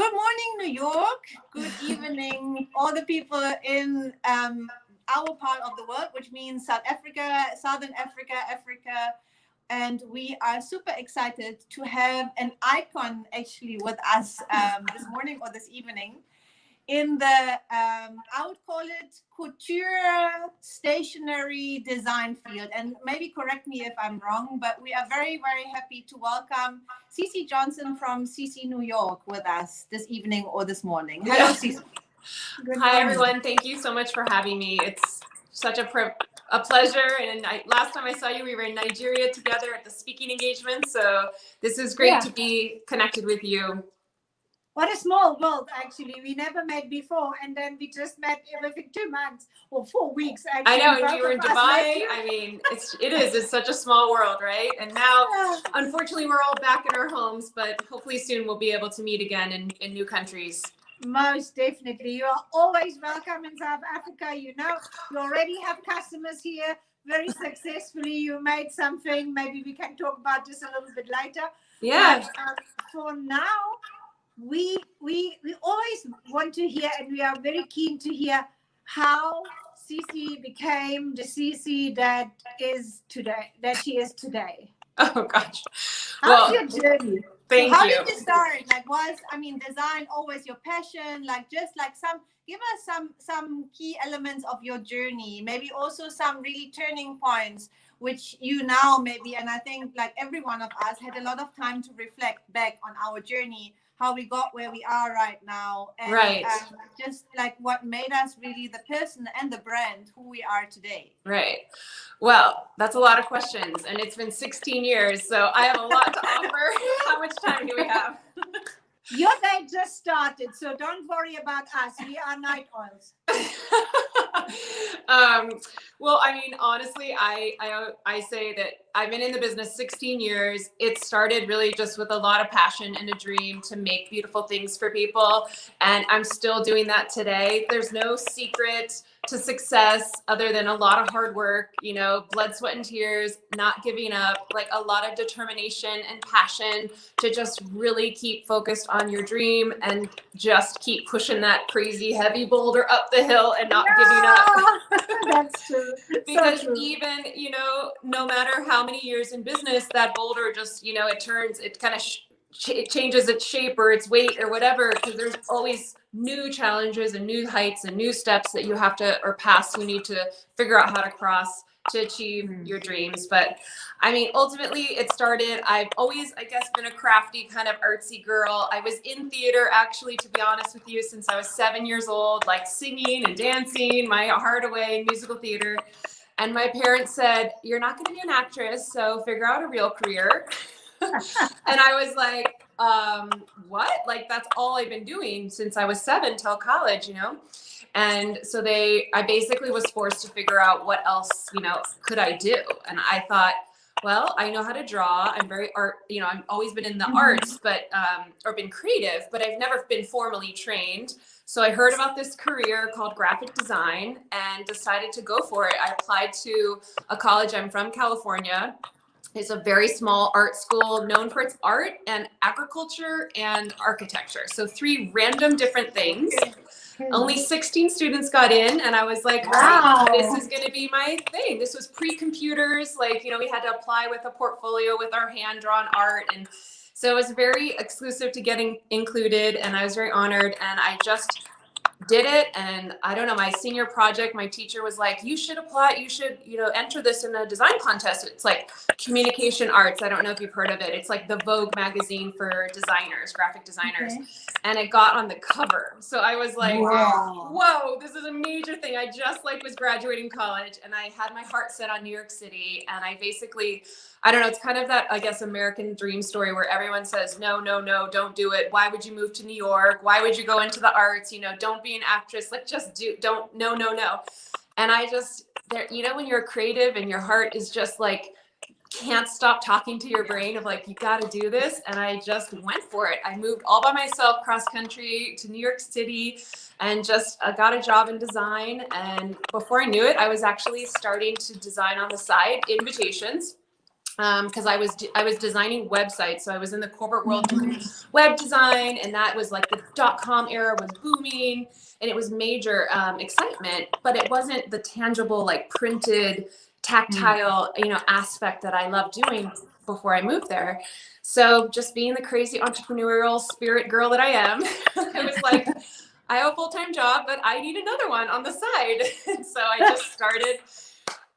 Good morning, New York. Good evening, all the people in our part of the world, which means South Africa, Southern Africa, Africa. And we are super excited to have an icon actually with us this morning or this evening in the, I would call it couture stationery design field. And maybe correct me if I'm wrong, but we are very, very happy to welcome Ceci Johnson from Ceci New York with us this evening or this morning. Hello, Ceci. Hi, everyone. Thank you so much for having me. It's such a pleasure. And last time I saw you, we were in Nigeria together at the speaking engagement. So this is great to be connected with you. What a small world, actually. We never met before, and then we just met within 2 months or 4 weeks. Actually, I know, and you were in Dubai. I mean, it's such a small world, right? And now, unfortunately, we're all back in our homes, but hopefully soon we'll be able to meet again in new countries. Most definitely. You are always welcome in South Africa. You know, you already have customers here very successfully. You made something. Maybe we can talk about this a little bit later. Yeah. But, for now, we always want to hear, and we are very keen to hear how Ceci became the Ceci that she is today. Oh gosh. How's your journey? Thank How you. did you start? Like, design always your passion? Give us some key elements of your journey. Maybe also some really turning points, which you now maybe, and I think like every one of us had a lot of time to reflect back on our journey, how we got where we are right now, and just like what made us really the person and the brand who we are today. Right. Well, that's a lot of questions, and it's been 16 years, so I have a lot to offer. How much time do we have? Your day just started, so don't worry about us. We are night owls. Well, I mean, honestly, I say that I've been in the business 16 years. It started really just with a lot of passion and a dream to make beautiful things for people. And I'm still doing that today. There's no secret to success other than a lot of hard work, you know, blood, sweat, and tears, not giving up, like a lot of determination and passion to just really keep focused on your dream and just keep pushing that crazy heavy boulder up the hill and not giving up. That's true. Because so true. even, you know, no matter how many years in business, that boulder just, you know, it kind of it changes its shape or its weight or whatever, because there's always new challenges and new heights and new steps that you have to, or paths you need to figure out how to cross to achieve your dreams. But I mean, ultimately it started, I've always, I guess, been a crafty kind of artsy girl. I was in theater, actually, to be honest with you, since I was 7 years old, like singing and dancing my heart away in musical theater. And my parents said, you're not going to be an actress, so figure out a real career. And I was like, what? Like, that's all I've been doing since I was 7 till college, you know? And so I basically was forced to figure out what else, you know, could I do? And I thought, well, I know how to draw. I'm very you know, I've always been in the arts, but, or been creative, but I've never been formally trained. So I heard about this career called graphic design and decided to go for it. I applied to a college. I'm from California. It's a very small art school known for its art and agriculture and architecture. So 3 random different things. Only 16 students got in, and I was like, wow, this is going to be my thing. This was pre-computers. Like, you know, we had to apply with a portfolio with our hand-drawn art. And so it was very exclusive to getting included, and I was very honored. And I just did it. And I don't know, my senior project, my teacher was like, you should apply, you should, you know, enter this in a design contest. It's like communication arts. I don't know if you've heard of it. It's like the Vogue magazine for designers, graphic designers. Okay. And it got on the cover. So I was like, wow. Whoa, this is a major thing. I just like was graduating college, and I had my heart set on New York City. And I basically, I don't know, it's kind of that, I guess, American dream story where everyone says, no, no, no, don't do it. Why would you move to New York? Why would you go into the arts? You know, don't be an actress. Like, just no, no, no. And I just, you know, when you're creative and your heart is just like, can't stop talking to your brain of like, you got to do this. And I just went for it. I moved all by myself cross country to New York City and just got a job in design. And before I knew it, I was actually starting to design on the side invitations. because I was designing websites. So I was in the corporate world doing web design, and that was like the .com era was booming, and it was major excitement, but it wasn't the tangible, like printed, tactile, aspect that I loved doing before I moved there. So just being the crazy entrepreneurial spirit girl that I am, I was like, I have a full-time job, but I need another one on the side. And so I just started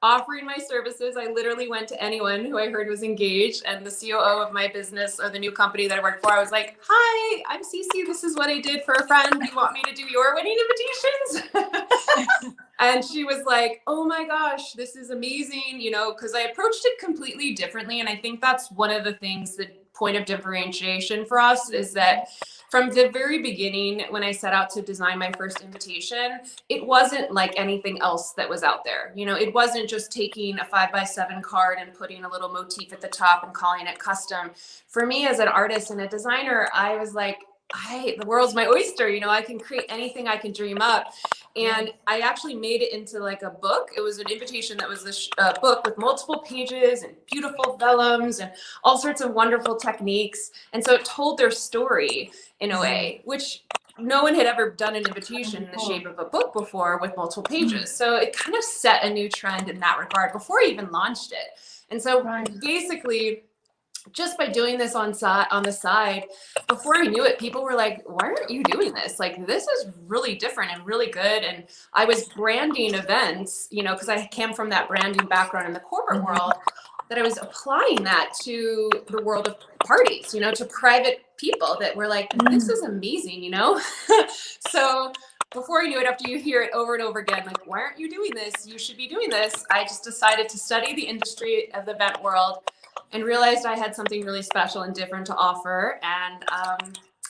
offering my services. I literally went to anyone who I heard was engaged, and the COO of my business, or the new company that I worked for, I was like, hi, I'm Ceci. This is what I did for a friend. Do you want me to do your wedding invitations? And she was like, oh my gosh, this is amazing. Because I approached it completely differently. And I think that's one of the things, the point of differentiation for us, is that from the very beginning, when I set out to design my first invitation, it wasn't like anything else that was out there. It wasn't just taking a 5x7 card and putting a little motif at the top and calling it custom. For me, as an artist and a designer, I was like, the world's my oyster. I can create anything I can dream up. And I actually made it into like a book. It was an invitation that was this book with multiple pages and beautiful vellums and all sorts of wonderful techniques. And so it told their story in a way, which no one had ever done an invitation in the shape of a book before with multiple pages. So it kind of set a new trend in that regard before I even launched it. And so basically, just by doing this on the side, before I knew it, people were like, why aren't you doing this? Like, this is really different and really good. And I was branding events, because I came from that branding background in the corporate world, that I was applying that to the world of parties, to private people that were like, this is amazing, So before I knew it, after you hear it over and over again, like, why aren't you doing this? You should be doing this. I just decided to study the industry of the event world and realized I had something really special and different to offer. And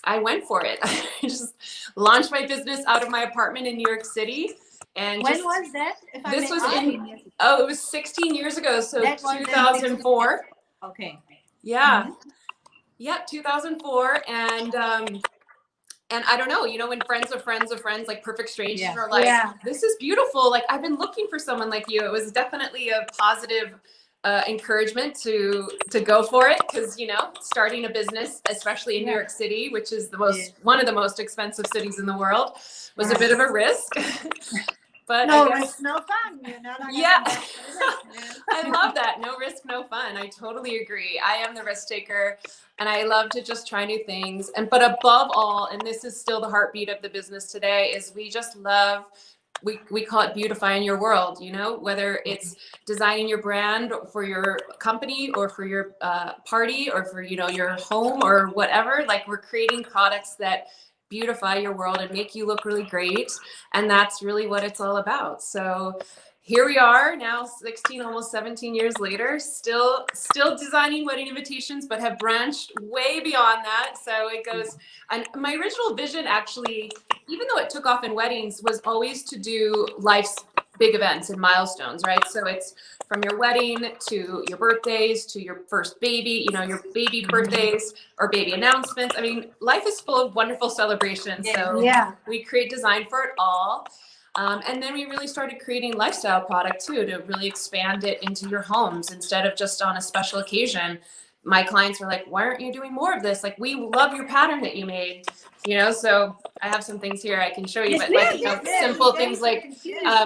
I went for it. I just launched my business out of my apartment in New York City. And when was that? This was it was 16 years ago. So 2004. Okay. Yeah. Yeah, 2004. And I don't know, when friends of friends of friends, like perfect strangers, are like, this is beautiful. Like, I've been looking for someone like you. It was definitely a positive encouragement to go for it, because starting a business, especially in New York City, which is one of the most expensive cities in the world, was a bit of a risk. But no risk, no fun. I love that. No risk, no fun. I totally agree. I am the risk taker, and I love to just try new things. But above all, and this is still the heartbeat of the business today, is we just love. We call it beautifying your world, whether it's designing your brand for your company or for your party or for, your home or whatever. Like, we're creating products that beautify your world and make you look really great. And that's really what it's all about. So here we are now, 16, almost 17 years later, still designing wedding invitations, but have branched way beyond that. So it goes, and my original vision, actually, even though it took off in weddings, was always to do life's big events and milestones, right? So it's from your wedding to your birthdays to your first baby, your baby birthdays or baby announcements. I mean, life is full of wonderful celebrations. So we create design for it all. And then we really started creating lifestyle product too, to really expand it into your homes instead of just on a special occasion. My clients were like, why aren't you doing more of this? Like, we love your pattern that you made, so I have some things here I can show you, but simple things like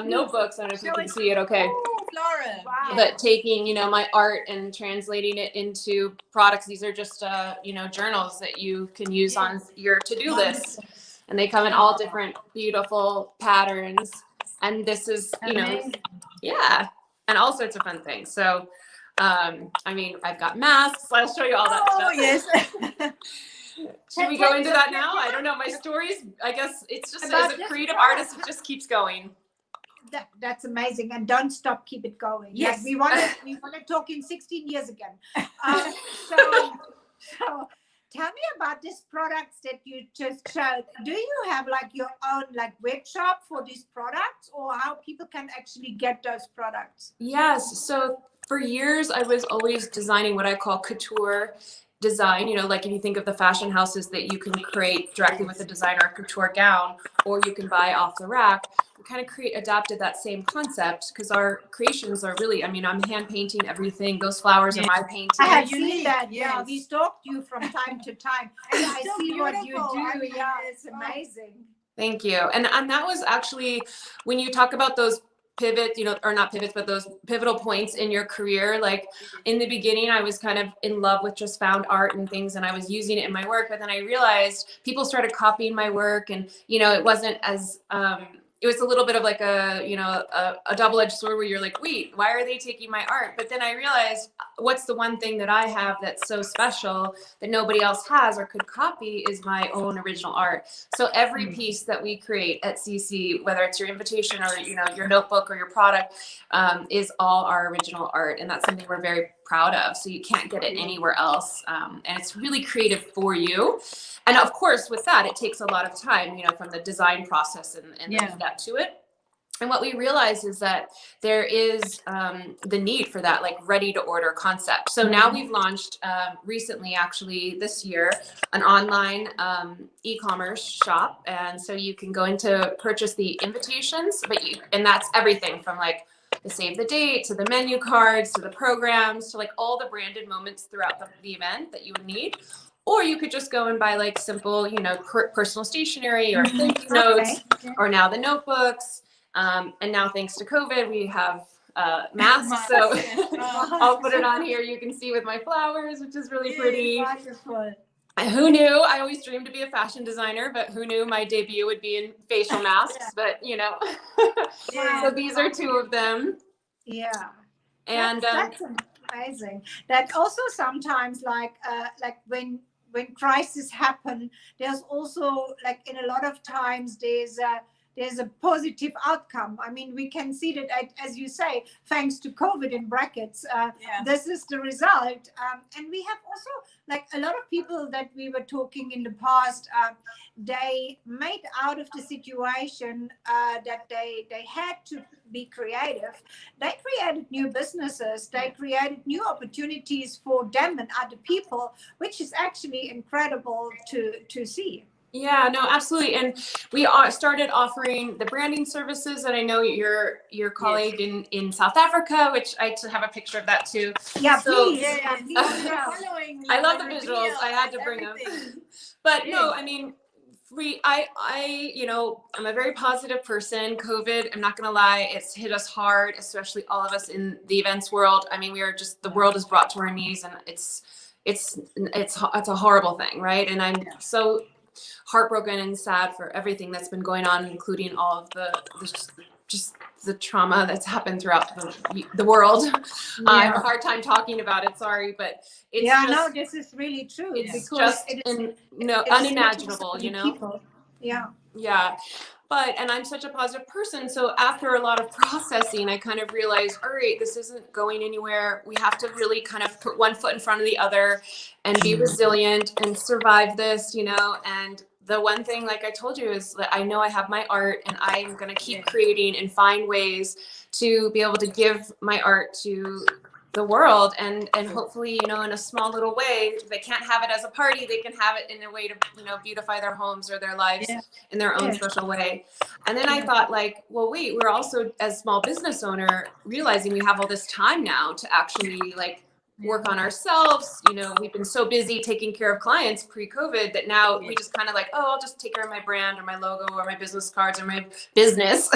notebooks. I don't know if you can see it. Okay. Oh, Flora. Wow. But taking, my art and translating it into products. These are just, journals that you can use on your to-do list. And they come in all different beautiful patterns. And this is, and all sorts of fun things. So, I've got masks. I'll show you all that stuff. Oh, yes. Should we go into that now? I don't know. My stories, I guess it's just, as a creative artist, it just keeps going. That's amazing. And don't stop, keep it going. Yes. We want to talk in 16 years again. So tell me about these products that you just showed. Do you have like your own web shop for these products, or how people can actually get those products? Yes. So for years, I was always designing what I call couture design. Like if you think of the fashion houses that you can create directly with a designer couture gown, or you can buy off the rack. kind of adapted that same concept, because our creations are really, I mean, I'm hand painting everything. Those flowers are my painting. I have Unique, seen that. Yeah, yes. we stalked you from time to time. And I so see what you beautiful. do. I mean, Yeah, it's amazing. Thank you. And that was actually, when you talk about those pivot, you know, or not pivots, but those pivotal points in your career, like in the beginning, I was kind of in love with just found art and things, and I was using it in my work. But then I realized people started copying my work, and, you know, it wasn't as, it was a little bit of like a, you know, a double-edged sword, where you're like, wait, why are they taking my art? But then I realized, what's the one thing that I have that's so special that nobody else has or could copy, is my own original art. So every piece that we create at Ceci, whether it's your invitation or, you know, your notebook or your product, is all our original art. And that's something we're very proud of. So you can't get it anywhere else. And it's really creative for you. And of course, with that, it takes a lot of time, you know, from the design process and the lead up to it. And what we realized is that there is the need for that, like, ready to order concept. So now we've launched recently, actually this year, an online e-commerce shop. And so you can go in to purchase the invitations, and that's everything from like the save the date to the menu cards to the programs to like all the branded moments throughout the event that you would need. Or you could just go and buy like simple, you know, personal stationery or thank you notes, or now the notebooks. And now, thanks to COVID, we have masks. So I'll put it on here. You can see with my flowers, which is really pretty. Wonderful. Who knew? I always dreamed to be a fashion designer, but who knew my debut would be in facial masks? But, you know, so these are two of them. Yeah. And that's amazing. That also sometimes, like when crises happen, there's also, like, in a lot of times there's a positive outcome. I mean, we can see that, as you say, thanks to COVID in brackets, this is the result. And we have also, like, a lot of people that we were talking in the past, they made out of the situation that they had to be creative. They created new businesses. They created new opportunities for them and other people, which is actually incredible to see. Yeah, no, absolutely. And we started offering the branding services, and I know your colleague in South Africa, which I actually have a picture of that too. Yeah, so, please. I love the visuals. I had to bring them. But no, I mean, I, you know, I'm a very positive person. COVID, I'm not going to lie, it's hit us hard, especially all of us in the events world. I mean, we are just, the world is brought to our knees, and it's a horrible thing, right? And I'm so heartbroken and sad for everything that's been going on, including all of the trauma that's happened throughout the world. I have a hard time talking about it, sorry, but it's no, this is really true. It's because just unimaginable, you know? People. Yeah. But, and I'm such a positive person, so after a lot of processing, I kind of realized, all right, this isn't going anywhere. We have to really kind of put one foot in front of the other and be resilient and survive this, you know? And the one thing, like I told you, is that I know I have my art, and I'm going to keep creating and find ways to be able to give my art to the world, and hopefully, you know, in a small little way. If they can't have it as a party, they can have it in a way to, you know, beautify their homes or their lives in their own special way. And then I thought, like, well, wait, we're also, as small business owner, realizing we have all this time now to actually, like, work on ourselves. You know, we've been so busy taking care of clients pre-COVID that now we just kind of like, oh, I'll just take care of my brand or my logo or my business cards or my business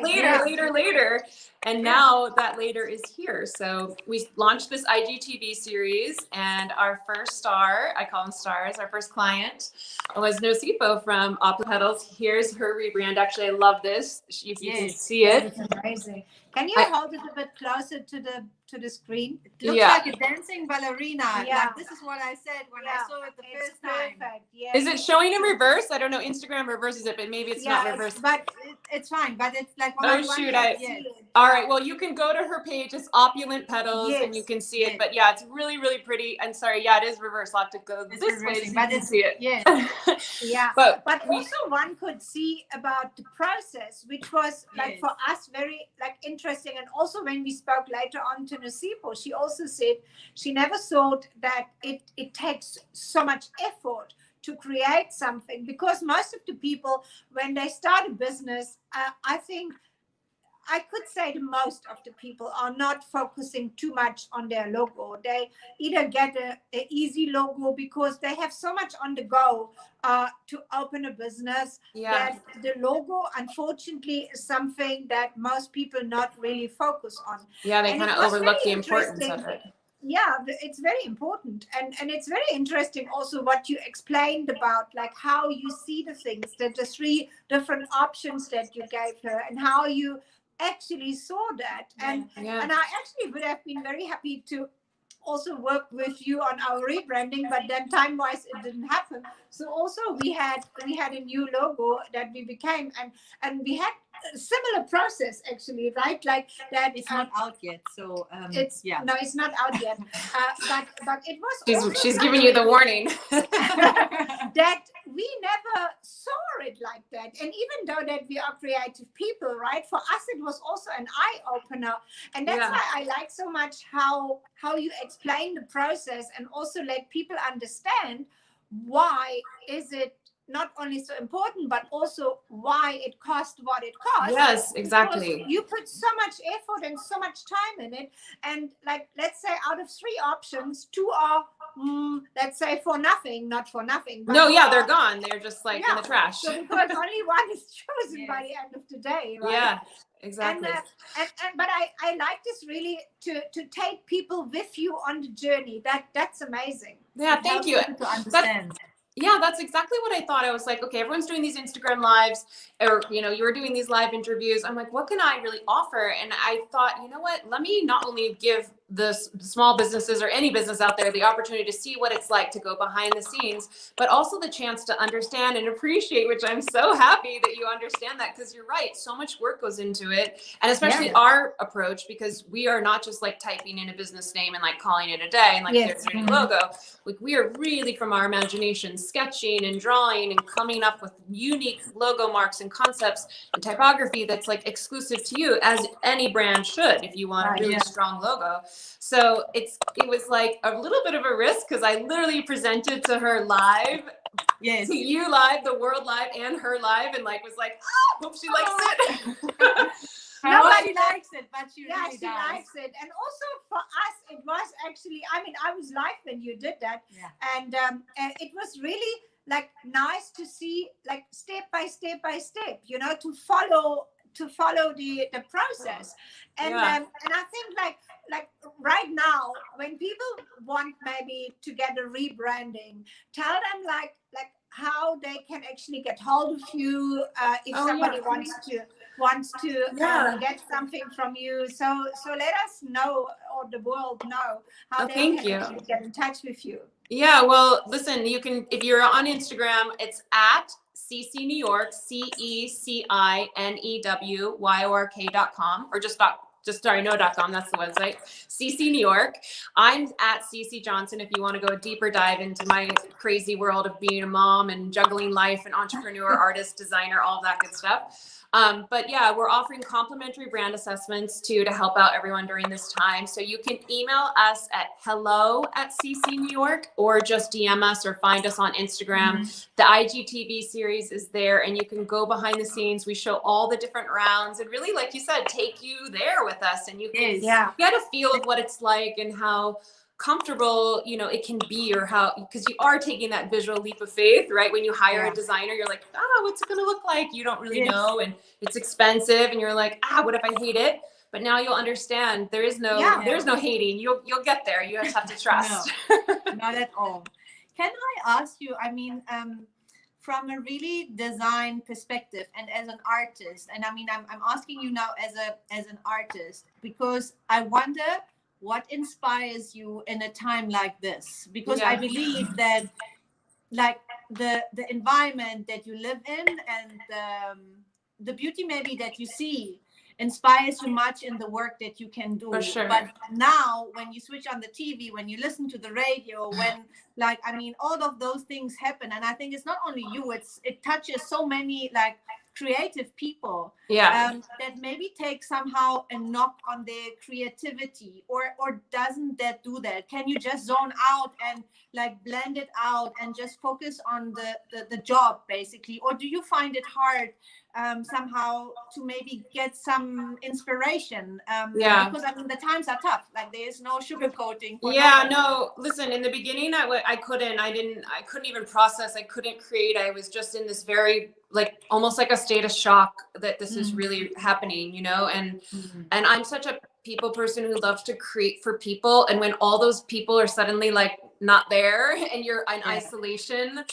later. And now that later is here. So we launched this IGTV series, and our first star, I call them stars, our first client was Nosifo from Opera Petals. Here's her rebrand. Actually, I love this. If you can see it. It's amazing. Can you hold it a bit closer to the screen? It looks like a dancing ballerina. Yeah. Like, this is what I said when I saw it the first time. Yeah. Is it showing in reverse? I don't know. Instagram reverses it, but maybe it's not reversed. But it's fine. But it's like all right. Well, you can go to her page. It's Opulent Petals, and you can see it. But yeah, it's really, really pretty. And sorry, yeah, it is reversed. I'll have to go this way so you can see it. Yeah. But also one could see about the process, which was like for us very like interesting. And also when we spoke later on to Nosifo, she also said she never thought that it takes so much effort to create something, because most of the people, when they start a business, I think I could say the most of the people are not focusing too much on their logo. They either get a easy logo because they have so much on the go to open a business, that the logo, unfortunately, is something that most people not really focus on. Yeah, they And kind it of was overlook the very importance of interesting. it. Yeah, it's very important, and it's very interesting also what you explained about, like, how you see the things, that the 3 different options that you gave her, and how you actually saw that. And I actually would have been very happy to also work with you on our rebranding, but then time wise it didn't happen. So also we had a new logo that we became, and we had a similar process actually, right? Like that. It's not out yet, so no, it's not out yet. But it was also She's giving you the warning. that we never saw it like that. And even though that we are creative people, right? For us, it was also an eye opener, and that's why I like so much how you explain the process, and also let people understand why is it not only so important, but also why it cost what it cost. Yes, exactly. Because you put so much effort and so much time in it, and like, let's say out of 3 options, 2 are let's say for nothing, not for nothing. But no, they're gone. They're just like in the trash. So because only one is chosen by the end of the day, right? Yeah, exactly. And but I like this really to take people with you on the journey. That's amazing. Yeah, thank you. To understand. That's exactly what I thought. I was like, okay, everyone's doing these Instagram lives, or, you were doing these live interviews. I'm like, what can I really offer? And I thought, you know what, let me not only give the small businesses or any business out there the opportunity to see what it's like to go behind the scenes, but also the chance to understand and appreciate, which I'm so happy that you understand that, because you're right. So much work goes into it. And especially our approach, because we are not just like typing in a business name and like calling it a day and like there's your new logo. Like, we are really, from our imagination, sketching and drawing and coming up with unique logo marks and concepts and typography that's like exclusive to you, as any brand should, if you want a really strong logo. So it was like a little bit of a risk, because I literally presented to her live, to you live, the world live, and her live, and like was like, oh, hope she likes it. Nobody likes it, but she really does. Likes it. And also for us, it was actually, I mean, I was live when you did that. And it was really like nice to see, like, step by step by step, to follow the process. And and I think like right now, when people want maybe to get a rebranding, tell them like how they can actually get hold of you if somebody wants to get something from you. So let us know, or the world know, how they can actually get in touch with you. Yeah, well, listen, you can, if you're on Instagram, it's at Ceci New York, CECINEWYORK.com, or no.com. That's the website. Ceci New York. I'm at Ceci Johnson if you want to go a deeper dive into my crazy world of being a mom and juggling life and entrepreneur, artist, designer, all that good stuff. But yeah, we're offering complimentary brand assessments too, to help out everyone during this time. So you can email us at hello@Ceci New York, or just DM us or find us on Instagram. The IGTV series is there, and you can go behind the scenes. We show all the different rounds, and really, like you said, take you there with us, and you can get a feel of what it's like and how comfortable it can be, or how, because you are taking that visual leap of faith, right? When you hire a designer, you're like, what's it gonna look like? You don't really know, and it's expensive, and you're like, what if I hate it? But now you'll understand there's no hating. You'll get there. You just have to trust. No, not at all. Can I ask you, I mean, from a really design perspective and as an artist, and I mean, I'm asking you now as an artist, because I wonder what inspires you in a time like this? Because I believe that, like, the environment that you live in, and the beauty maybe that you see, inspires you much in the work that you can do. For sure. But now, when you switch on the TV, when you listen to the radio, when, like, I mean, all of those things happen, and I think it's not only you; it touches so many, like, creative people Yeah. that maybe take somehow a knock on their creativity, or doesn't that do that? Can you just zone out and like blend it out and just focus on the job basically? Or do you find it hard somehow to maybe get some inspiration? Yeah. Because I mean the times are tough, like there's no sugarcoating for Yeah, nobody. no, listen, in the beginning, I couldn't even process, I couldn't create. I was just in this very, like, almost like a state of shock that this is really happening, you know? And I'm such a people person who loves to create for people. And when all those people are suddenly like not there and you're in isolation,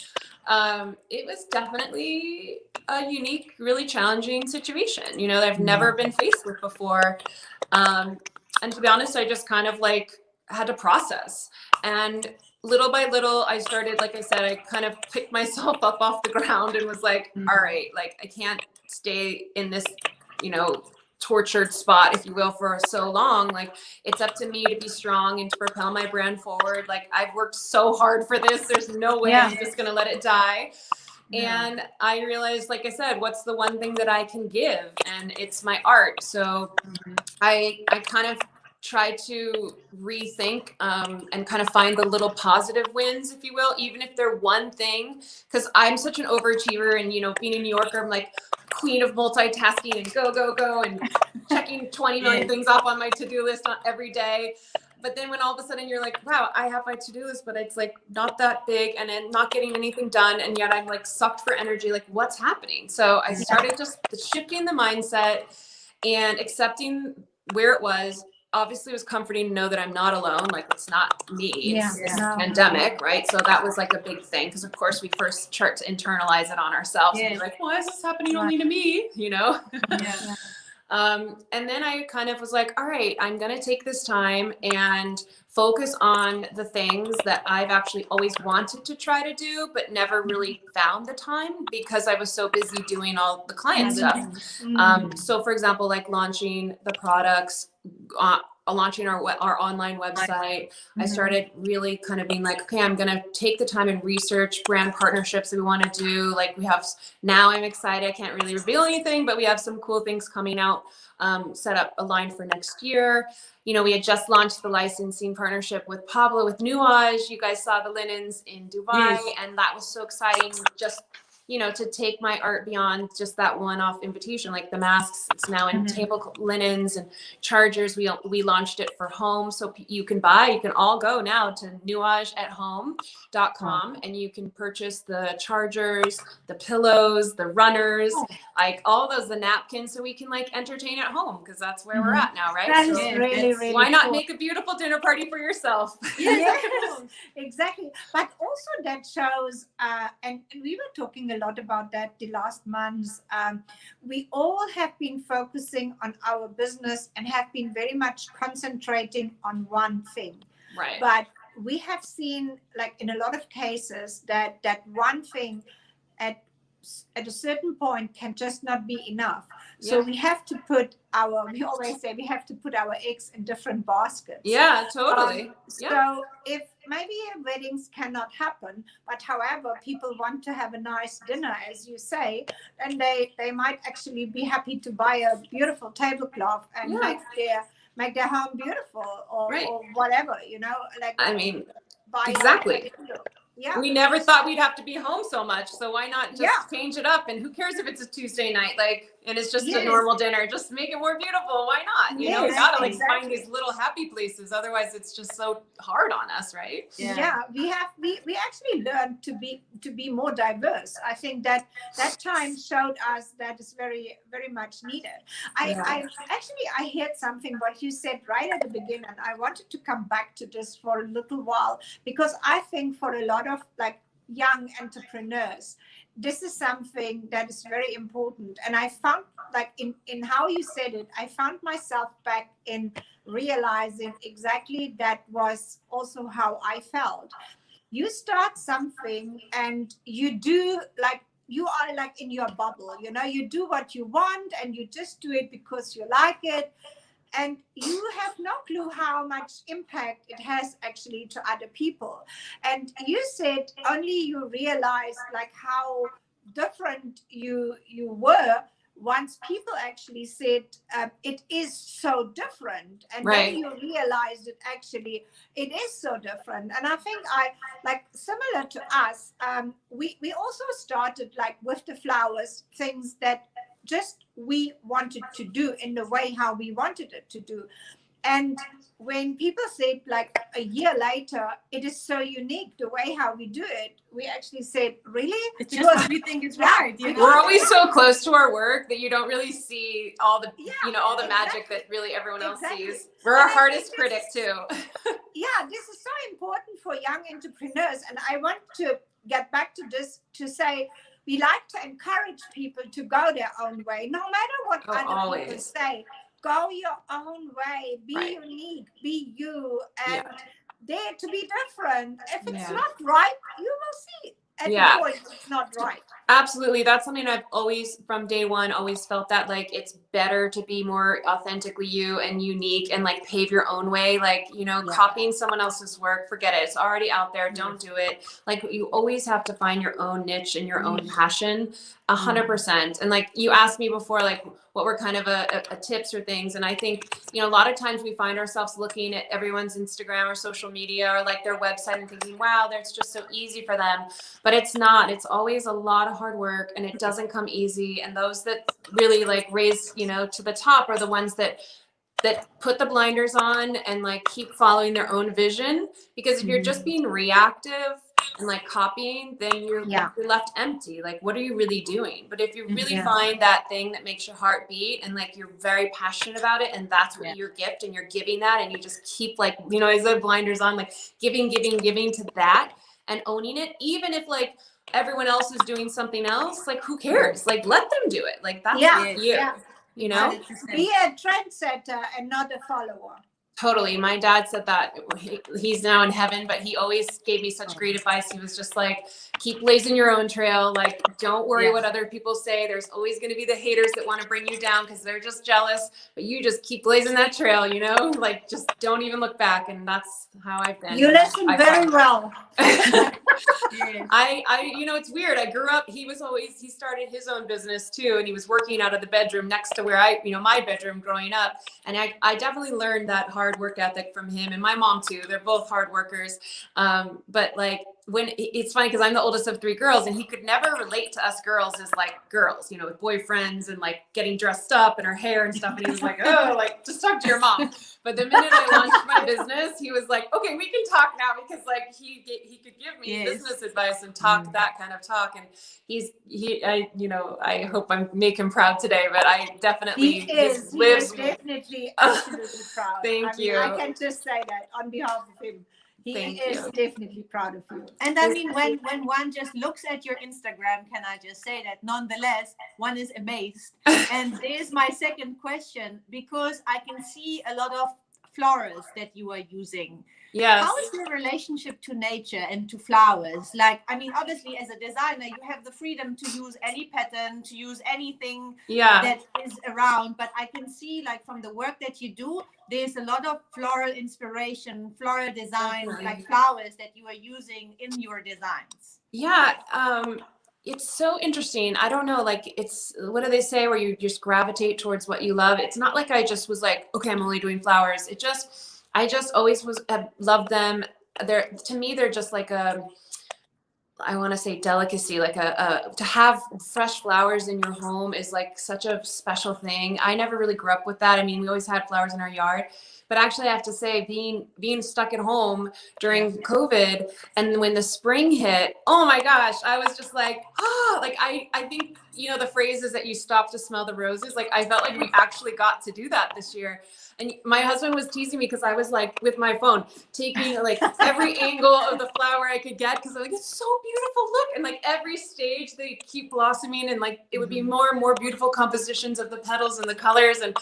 it was definitely a unique, really challenging situation, you know, that I've never been faced with before. And to be honest, I just kind of like had to process. And little by little, I started, like I said, I kind of picked myself up off the ground and was like, all right, like I can't stay in this, you know, tortured spot, if you will, for so long. Like, it's up to me to be strong and to propel my brand forward. Like, I've worked so hard for this. There's no way I'm just going to let it die. And I realized, like I said, what's the one thing that I can give? And it's my art. So I kind of try to rethink and kind of find the little positive wins, if you will, even if they're one thing, because I'm such an overachiever. And, you know, being a New Yorker, I'm like queen of multitasking and go and checking 20 million things off on my to-do list every day. But then when all of a sudden you're like, wow, I have my to-do list, but it's like not that big, and then not getting anything done, and yet I'm like sucked for energy, like what's happening? So I started just shifting the mindset and accepting where it was. Obviously, it was comforting to know that I'm not alone. Like, it's not me, it's this pandemic, right? So that was like a big thing, because of course we first start to internalize it on ourselves and be like, why is this happening only to me? You know? And then I kind of was like, all right, I'm going to take this time and focus on the things that I've actually always wanted to try to do, but never really found the time because I was so busy doing all the client stuff. So for example, like launching the products, launching our online website, I started really kind of being like, okay, I'm going to take the time and research brand partnerships that we want to do. Like, we have, now I'm excited. I can't really reveal anything, but we have some cool things coming out, set up a line for next year. You know, we had just launched the licensing partnership with Pablo with Nuage. You guys saw the linens in Dubai, and that was so exciting. Just, you know, to take my art beyond just that one-off invitation, like the masks, it's now in table linens and chargers. We launched it for home. So you can all go now to nuageathome.com and you can purchase the chargers, the pillows, the runners, like all those, the napkins, so we can like entertain at home, because that's where we're at now, right? That So is really why not cool. make a beautiful dinner party for yourself? Yes, exactly. But also that shows, and we were talking a lot about that the last months. We all have been focusing on our business and have been very much concentrating on one thing. Right. But we have seen, like in a lot of cases, that one thing at a certain point can just not be enough. So we have to put we always say we have to put our eggs in different baskets. Yeah, totally. So if maybe weddings cannot happen, but however, people want to have a nice dinner, as you say, then they might actually be happy to buy a beautiful tablecloth and make their home beautiful, or whatever, you know, like, I mean, buy exactly. We never thought we'd have to be home so much, so why not just change it up? And who cares if it's a Tuesday night, like, and it's just a normal dinner? Just make it more beautiful. Why not? You know, we gotta like find these little happy places. Otherwise, it's just so hard on us, right? We actually learned to be more diverse. I think that time showed us that is very, very much needed. I heard something what you said right at the beginning, and I wanted to come back to this for a little while, because I think for a lot of like young entrepreneurs, this is something that is very important. And I found, like, in how you said it, I found myself back in realizing exactly that was also how I felt. You start something and you do, like, you are like in your bubble, you know, you do what you want and you just do it because you like it. And you have no clue how much impact it has actually to other people. And you said only you realize like how different you were, once people actually said it is so different, and then you realized it actually it is so different. And I think like similar to us, we also started like with the flowers, things that just we wanted to do in the way how we wanted it to do. And when people said like a year later, it is so unique the way how we do it, we actually said, really? It's just what we think is right. You know? We're always so close to our work that you don't really see all the, all the magic that really everyone else sees. We're our hardest critic too. Yeah, this is so important for young entrepreneurs. And I want to get back to this to say, we like to encourage people to go their own way, no matter what other people say. Go your own way, be unique, be you, and dare to be different. If it's not right, you will see at the point it's not right. Absolutely. That's something I've always, from day one, always felt that like it's better to be more authentically you and unique and like pave your own way. Like, you know, copying someone else's work, forget it. It's already out there. Don't do it. Like you always have to find your own niche and your own passion, 100%. And like you asked me before, like what were kind of a tips or things. And I think, you know, a lot of times we find ourselves looking at everyone's Instagram or social media or like their website and thinking, wow, that's just so easy for them. But it's not. It's always a lot of hard work and it doesn't come easy. And those that really like raise, you know, to the top are the ones that put the blinders on and like keep following their own vision. Because if you're just being reactive and like copying, then you're left empty. Like, what are you really doing? But if you really find that thing that makes your heart beat and like you're very passionate about it, and that's what your gift, and you're giving that, and you just keep like, you know, I said blinders on, like giving to that and owning it, even if like everyone else is doing something else, like who cares? Like let them do it. Like that's you know, be a trendsetter and not a follower. Totally. My dad said that. He's now in heaven, but he always gave me such great advice. He was just like, keep blazing your own trail. Like, don't worry what other people say. There's always going to be the haters that want to bring you down because they're just jealous, but you just keep blazing that trail, you know, like just don't even look back. And that's how I've been. You listen very well. I, you know, it's weird. I grew up, he started his own business too. And he was working out of the bedroom next to where my bedroom growing up. And I definitely learned that hard work ethic from him, and my mom too. They're both hard workers. But like it's funny because I'm the oldest of 3 girls, and he could never relate to us girls as like girls, you know, with boyfriends and like getting dressed up and our hair and stuff. And he was like, oh, like just talk to your mom. But the minute I launched my business, he was like, okay, we can talk now, because like he could give me business advice and talk that kind of talk. And I hope I make him proud today, but I definitely he is definitely absolutely proud. Thank you. I can just say that on behalf of him. He is definitely proud of you. And I mean, when one just looks at your Instagram, can I just say that nonetheless, one is amazed. And there's my second question, because I can see a lot of florals that you are using. Yes. How is your relationship to nature and to flowers? Like, I mean, obviously as a designer, you have the freedom to use any pattern, to use anything that is around. But I can see, like, from the work that you do, there's a lot of floral inspiration, floral design, like flowers that you are using in your designs. Yeah. It's so interesting. I don't know, like it's, what do they say, where you just gravitate towards what you love? It's not like I just was like, okay, I'm only doing flowers. I just always loved them. To me, they're just like I want to say delicacy, like to have fresh flowers in your home is like such a special thing. I never really grew up with that. I mean, we always had flowers in our yard, but actually I have to say being stuck at home during COVID, and when the spring hit, oh my gosh, I was just like, like I think, you know, the phrase is that you stop to smell the roses. Like I felt like we actually got to do that this year. And my husband was teasing me because I was like with my phone taking like every angle of the flower I could get, because I'm like, it's so beautiful, look. And like every stage they keep blossoming, and like it would be more and more beautiful compositions of the petals and the colors. And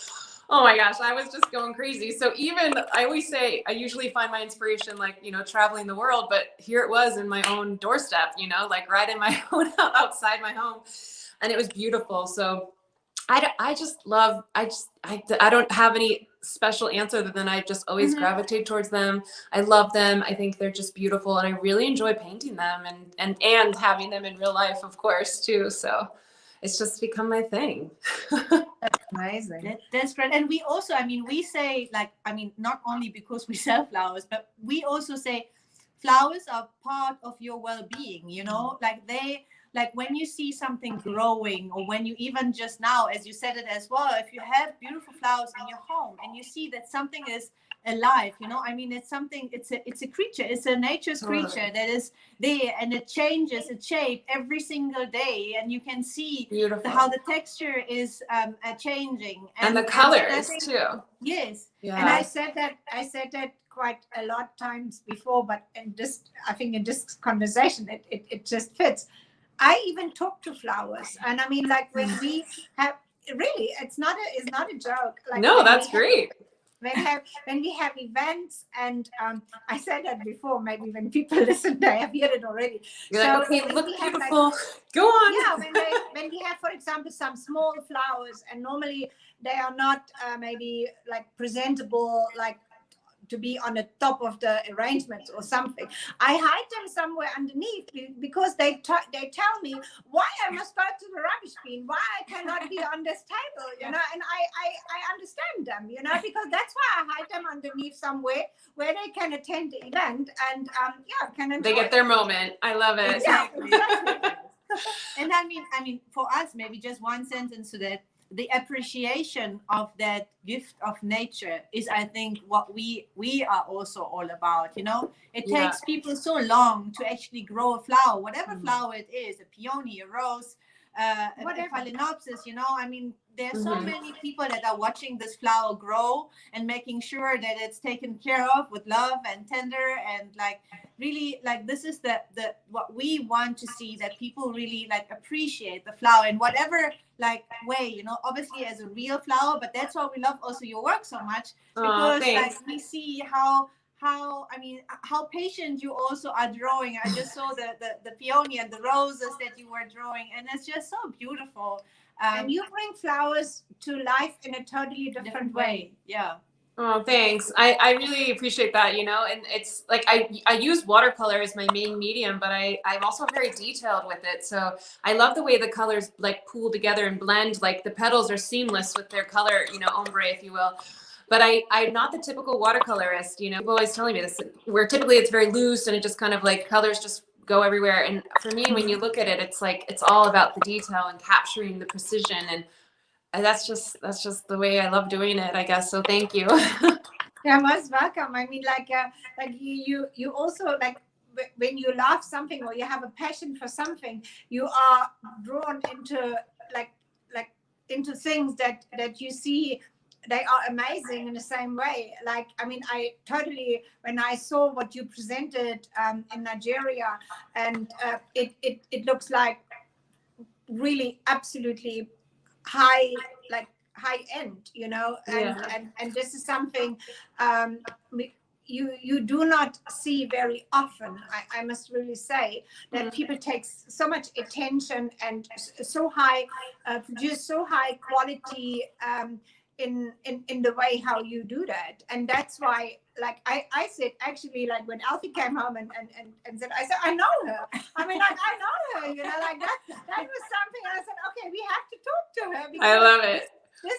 oh my gosh, I was just going crazy. So even, I always say, I usually find my inspiration like, you know, traveling the world, but here it was in my own doorstep, you know, like right in my own, outside my home. And it was beautiful. So I just love, I don't have any special answer other than I just always Mhm. gravitate towards them. I love them. I think they're just beautiful, and I really enjoy painting them and having them in real life, of course, too. So it's just become my thing. Amazing. That's great. And we also, I mean, we say like, I mean, not only because we sell flowers, but we also say flowers are part of your well-being, you know, like like when you see something growing, or when you even just now, as you said it as well, if you have beautiful flowers in your home and you see that something is alive, you know, I mean, it's something, it's a creature, it's a nature's creature that is there, and it changes its shape every single day, and you can see Beautiful. how the texture is changing, And the I colors think, too. yes, Yeah. And I said that quite a lot times before, but I think in this conversation, it just fits. I even talk to flowers, and I mean, like when we have, really, it's not a joke. Like No, when that's we great. when we have events, and I said that before, maybe when people listen, they have heard it already. You're So like, okay, when look we have, like, beautiful. Go on. yeah, when we have, for example, some small flowers, and normally they are not maybe like presentable, like to be on the top of the arrangements or something. I hide them somewhere underneath because they tell me why I must go to the rubbish bin, why I cannot be on this table, you know, and I understand them, you know, because that's why I hide them underneath somewhere where they can attend the event and can enjoy. They get their moment. I love it. Exactly. Exactly. And I mean, for us, maybe just one sentence to that. The appreciation of that gift of nature is, I think, what we are also all about. You know, it takes people so long to actually grow a flower, whatever flower it is, a peony, a rose, a phalaenopsis. You know, I mean, there are so many people that are watching this flower grow and making sure that it's taken care of with love and tender, and like really, like this is the what we want to see, that people really like appreciate the flower in whatever like way, you know, obviously as a real flower, but that's why we love also your work so much, because like we see how I mean how patient you also are drawing. I just saw the peony and the roses that you were drawing, and it's just so beautiful. And you bring flowers to life in a totally different way. Yeah. Oh, thanks. I really appreciate that, you know, and it's like I use watercolor as my main medium, but I'm also very detailed with it. So I love the way the colors like pool together and blend, like the petals are seamless with their color, you know, ombre, if you will. But I'm not the typical watercolorist, you know, people always telling me this, where typically it's very loose and it just kind of like colors just go everywhere. And for me, when you look at it, it's like, it's all about the detail and capturing the precision, and that's just the way I love doing it, I guess. So thank you. Yeah, most welcome. I mean, like you also, like when you love something or you have a passion for something, you are drawn into like into things that you see they are amazing in the same way. Like, I mean, I totally, when I saw what you presented in Nigeria, and it looks like really absolutely high end, you know, and this is something you do not see very often. I must really say that people take so much attention and so high produce so high quality in the way how you do that. And that's why, like I said, actually, like when Alfie came home and said, I know her. I mean, like, I know her, you know, like that was something. I said, okay, we have to talk to her. I love it.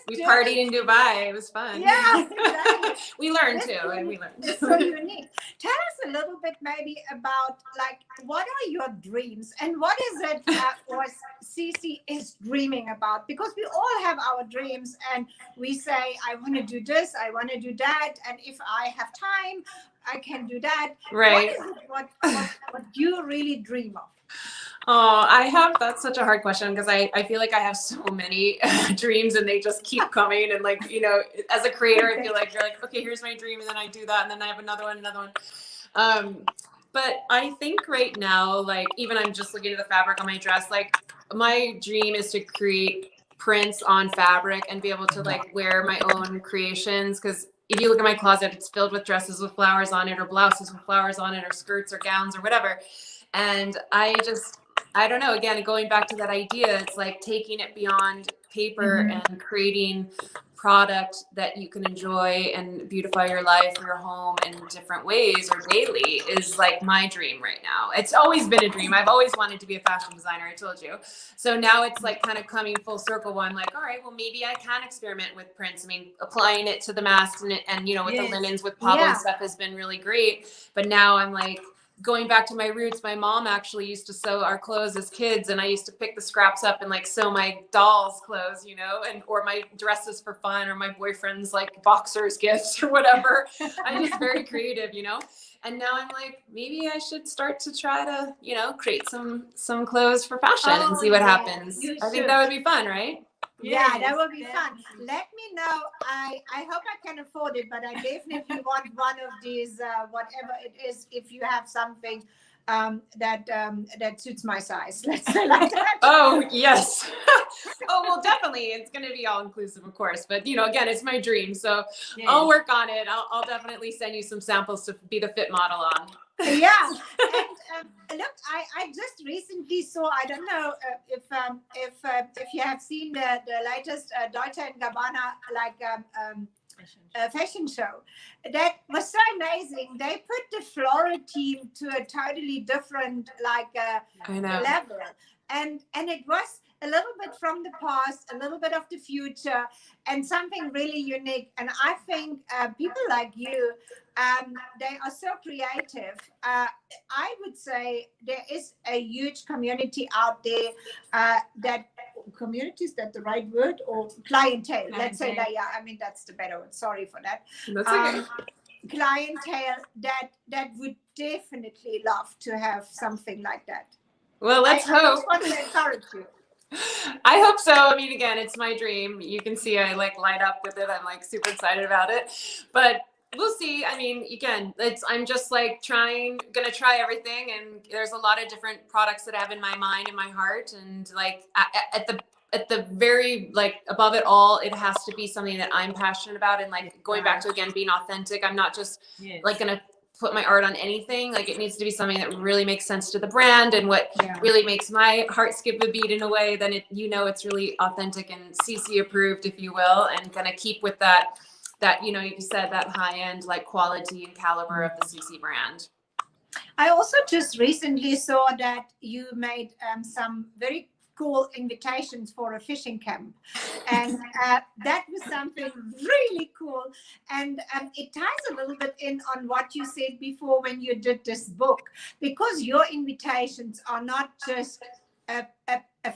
We journey, partied in Dubai. It was fun. Yeah, exactly. We learned too, and we learned. It's so unique. Tell us a little bit maybe about, like, what are your dreams and what is it what Ceci is dreaming about? Because we all have our dreams and we say, I want to do this, I want to do that, and if I have time, I can do that. Right. What is it, what you really dream of? Oh, that's such a hard question, because I feel like I have so many dreams and they just keep coming. And like, you know, as a creator, I feel like you're like, okay, here's my dream. And then I do that. And then I have another one. But I think right now, like, even I'm just looking at the fabric on my dress, like my dream is to create prints on fabric and be able to like wear my own creations. Because if you look at my closet, it's filled with dresses with flowers on it, or blouses with flowers on it, or skirts or gowns or whatever. And I don't know, again, going back to that idea, it's like taking it beyond paper and creating product that you can enjoy and beautify your life, your home in different ways or daily is like my dream right now. It's always been a dream. I've always wanted to be a fashion designer, I told you. So now it's like kind of coming full circle where I'm like, all right, well, maybe I can experiment with prints. I mean, applying it to the masks and you know, with the linens with Pablo and stuff has been really great. But now I'm like, going back to my roots, my mom actually used to sew our clothes as kids, and I used to pick the scraps up and like sew my dolls' clothes, you know, and or my dresses for fun, or my boyfriend's like boxers gifts or whatever. I'm just very creative, you know. And now I'm like, maybe I should start to try to, you know, create some clothes for fashion and see what happens. I think that would be fun, right? Yeah, that would be fun. Let me know. I hope I can afford it, but I definitely want one of these, whatever it is, if you have something that suits my size. Let's say like that. Oh, yes. Oh, well, definitely. It's going to be all inclusive, of course. But, you know, again, it's my dream. So I'll work on it. I'll definitely send you some samples to be the fit model on. Yeah, and look, I just recently saw. I don't know if you have seen the latest Deutsche and Gabbana fashion show. That was so amazing. They put the floral team to a totally different level, and it was a little bit from the past, a little bit of the future, and something really unique. And I think people like you, they are so creative. I would say there is a huge community out there that community, is that the right word, or clientele? Let's say that. Yeah, I mean that's the better word. Sorry for that. That's okay. Clientele that would definitely love to have something like that. Well, let's hope. I just want to encourage you. I hope so. I mean, again, it's my dream. You can see I like light up with it. I'm like super excited about it, but we'll see. I mean, again, I'm just like gonna try everything. And there's a lot of different products that I have in my mind and my heart. And like at the very, like above it all, it has to be something that I'm passionate about. And like going back to, again, being authentic. I'm not just like gonna put my art on anything. Like it needs to be something that really makes sense to the brand and what really makes my heart skip a beat in a way, then it, you know, it's really authentic and Ceci approved, if you will, and gonna keep with that, you know, you said that high end, like quality and caliber of the Ceci brand. I also just recently saw that you made some very cool invitations for a fishing camp, and that was something really cool, and it ties a little bit in on what you said before when you did this book, because your invitations are not just a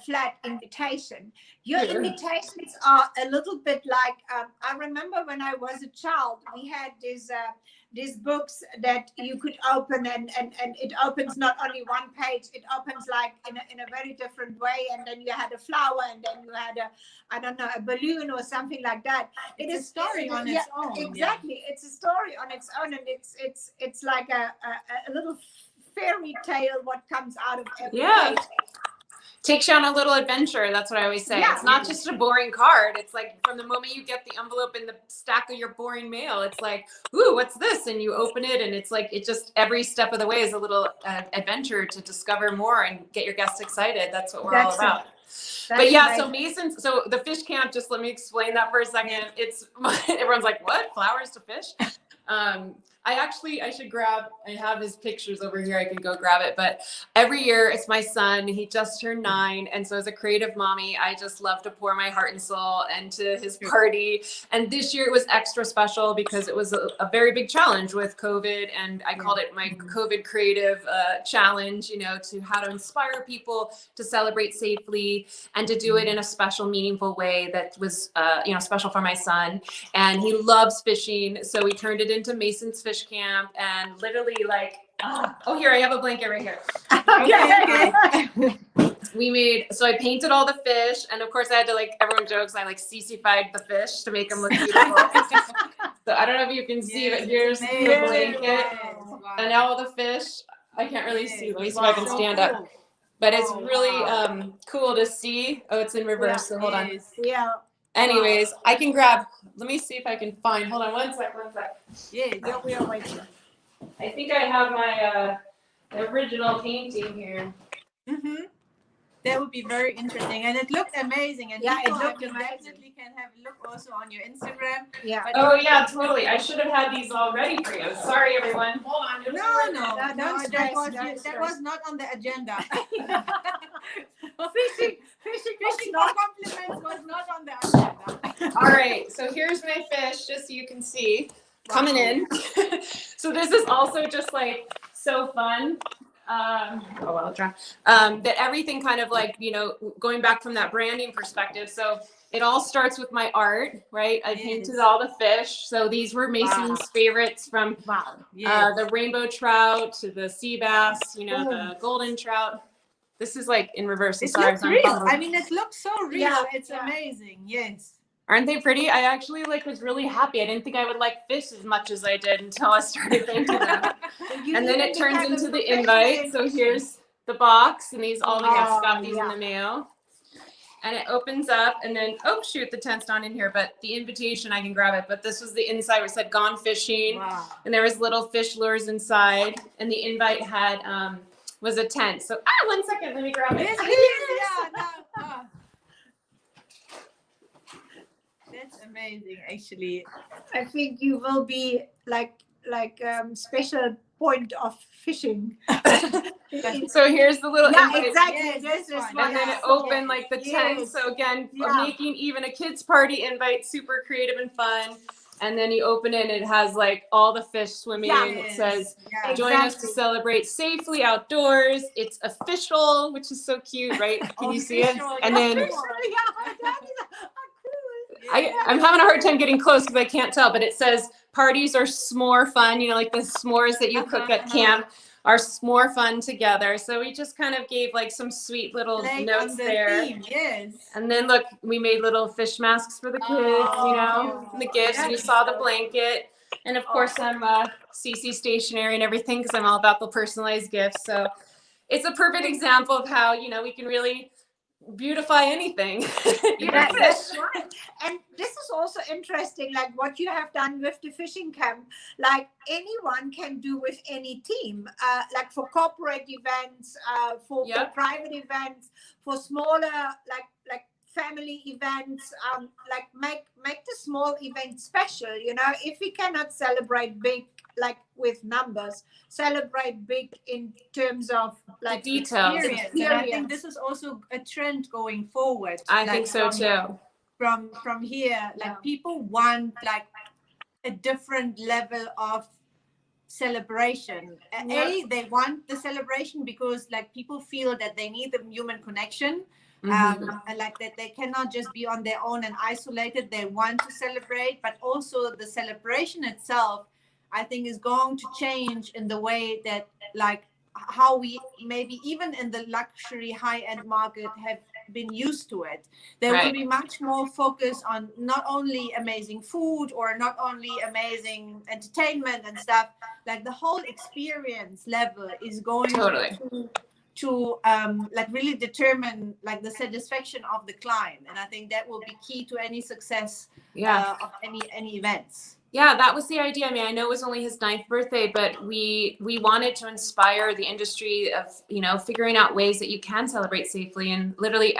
flat invitation. Your invitations are a little bit like, I remember when I was a child, we had these books that you could open, and it opens not only one page, it opens like in a very different way, and then you had a flower, and then you had a balloon or something like that. It's a story on its own. Exactly, it's a story on its own, and it's like a little fairy tale what comes out of every page. Takes you on a little adventure. That's what I always say. It's not just a boring card. It's like from the moment you get the envelope in the stack of your boring mail, it's like, ooh, what's this? And you open it, and it's like, it just every step of the way is a little adventure to discover more and get your guests excited. That's what we're all about. But yeah, so Mason's, so the fish camp, just let me explain that for a second. It's everyone's like, what? Flowers to fish? I should grab, I have his pictures over here. I can go grab it. But every year it's my son. He just turned 9. And so as a creative mommy, I just love to pour my heart and soul into his party. And this year it was extra special because it was a very big challenge with COVID. And I called it my COVID creative challenge, you know, to how to inspire people to celebrate safely and to do it in a special, meaningful way that was, you know, special for my son. And he loves fishing. So we turned it into Mason's Fish Camp, and literally like, oh, here, I have a blanket right here. We made, so I painted all the fish, and of course I had to, like, everyone jokes, I like Ceci-fied the fish to make them look beautiful. So I don't know if you can see, but here's the blanket, and now all the fish, I can't really see. Let me see if I can stand up. But it's really cool to see. Oh, it's in reverse, so hold on. Anyways, I can grab, let me see if I can find, hold on one sec. Yeah, we are waiting. I think I have my original painting here. That would be very interesting, and it looked amazing. And Yeah, it Nico, looked you amazing. definitely can have a look also on your Instagram. Yeah. But Oh yeah, totally. I should have had these all ready for you. Sorry, everyone. Hold on. no, Don't that stress, was don't that stress. was not on the agenda. Fishing Fishing was for compliments was not on the agenda. All right, so here's my fish, just so you can see coming in. So this is also just like so fun. That everything kind of like, you know, going back from that branding perspective. So it all starts with my art, right? I painted all the fish. So these were Mason's favorites, from the rainbow trout to the sea bass, you know, the golden trout. This is like in reverse. It Sorry, looks real. I mean, it looks so real. Yeah, It's amazing. Yes. Aren't they pretty? I actually like was really happy. I didn't think I would like fish as much as I did until I started painting them. And then it turns into the invite. So here's the box, and these all guests got these in the mail. And it opens up, and then oh shoot, the tent's not in here, but the invitation I can grab it. But this was the inside where it said "Gone Fishing," and there was little fish lures inside, and the invite had was a tent. So 1 second, let me grab it. That's amazing, actually. I think you will be like special point of fishing. So here's the little invite. Exactly. Yes, this this is one. And then it opened like the tent. So again, making even a kids party invite super creative and fun. And then you open it and it has like all the fish swimming. It says, join us to celebrate safely outdoors. It's official, which is so cute, right? Can you see it? And then I'm having a hard time getting close because I can't tell, but it says parties are s'more fun, you know, like the s'mores that you cook at camp are s'more fun together. So we just kind of gave like some sweet little notes there. Theme, yes. And then look, we made little fish masks for the kids, you know, and the gifts. And you saw the blanket. And of course, I'm Ceci stationery and everything because I'm all about the personalized gifts. So it's a perfect example of how, you know, we can really beautify anything. That's right. And this is also interesting, like what you have done with the fishing camp. Like anyone can do with any team, like for corporate events, for private events, for smaller like family events, like make the small event special. You know, if we cannot celebrate big like with numbers, celebrate big in terms of like details. Experience. And I think this is also a trend going forward. I think so too. From here, like people want like a different level of celebration. They want the celebration because like people feel that they need the human connection. And like that they cannot just be on their own and isolated. They want to celebrate, but also the celebration itself, I think, is going to change in the way that like how we maybe even in the luxury high-end market have been used to it. There will be much more focus on not only amazing food or not only amazing entertainment and stuff. Like the whole experience level is going to like really determine like the satisfaction of the client, and I think that will be key to any success of any events. Yeah, that was the idea. I mean, I know it was only his 9th birthday, but we wanted to inspire the industry of, you know, figuring out ways that you can celebrate safely. And literally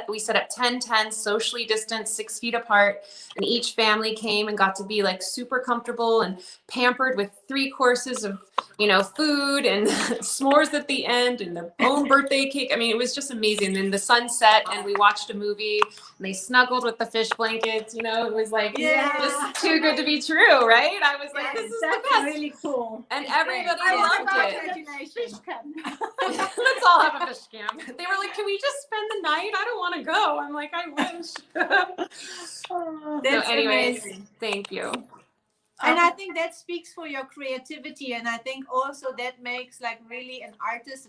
we set up 10 tents, socially distanced, 6 feet apart, and each family came and got to be like super comfortable and pampered with 3 courses of, you know, food and s'mores at the end and their own birthday cake. I mean, it was just amazing. And then the sun set and we watched a movie and they snuggled with the fish blankets. You know, it was like just too good to be true, right? I was like, this is the best. Really cool. And everybody loved it. Let's all have a fish camp. They were like, can we just spend the night? I don't want to go. I'm like, I wish. That's anyways, amazing. Thank you. And I think that speaks for your creativity. And I think also that makes like really an artist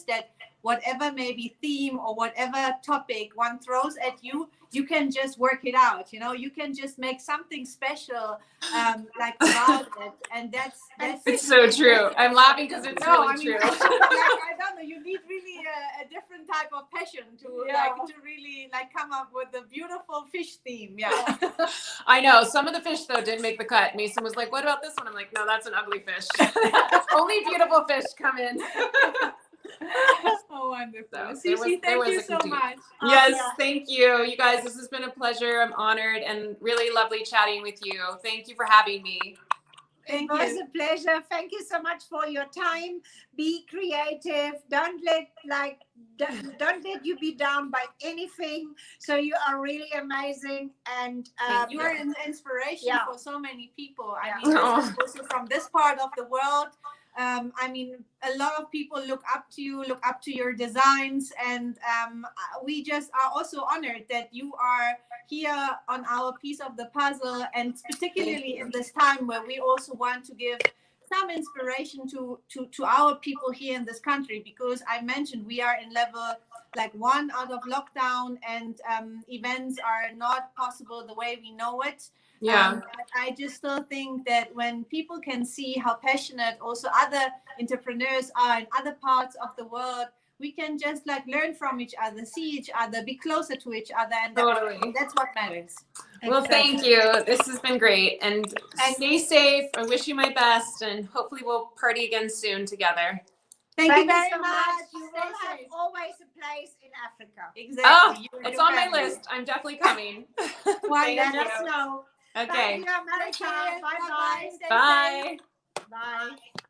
that whatever maybe theme or whatever topic one throws at you, you can just work it out. You know, you can just make something special like about it. And that's it's so true. I'm laughing because it's really true. I don't know. You need really a different type of passion to really like come up with a beautiful fish theme. Yeah. I know. Some of the fish though didn't make the cut. Mason was like, "What about this one?" I'm like, "No, that's an ugly fish. Only beautiful fish come in." Oh, wonderful. So Ceci, there thank was you a so critique. much. Yes, yeah. thank you. You guys, this has been a pleasure. I'm honored and really lovely chatting with you. Thank you for having me. Thank It was you. a pleasure. Thank you so much for your time. Be creative. Don't let you be down by anything. So you are really amazing, and You are an inspiration Yeah. for so many people. I Yeah. mean, this Oh. is also from this part of the world. I mean, a lot of people look up to you, look up to your designs, and we just are also honored that you are here on our piece of the puzzle, and particularly in this time where we also want to give some inspiration to our people here in this country, because I mentioned we are in level like 1 out of lockdown, and events are not possible the way we know it. Yeah. But I just still think that when people can see how passionate also other entrepreneurs are in other parts of the world, we can just like learn from each other, see each other, be closer to each other, and Totally. that's what matters. Well, thank you. This has been great. And stay safe. I wish you my best. And hopefully we'll party again soon together. Thank you very so much. You Stay will have safe. always a place in Africa. Exactly. Oh, You and it's your on my family. list. I'm definitely coming. Why Thank Let us you. know. Okay. Thank you, Take America. care. Bye Bye-bye. bye. Stay safe. Bye. Bye.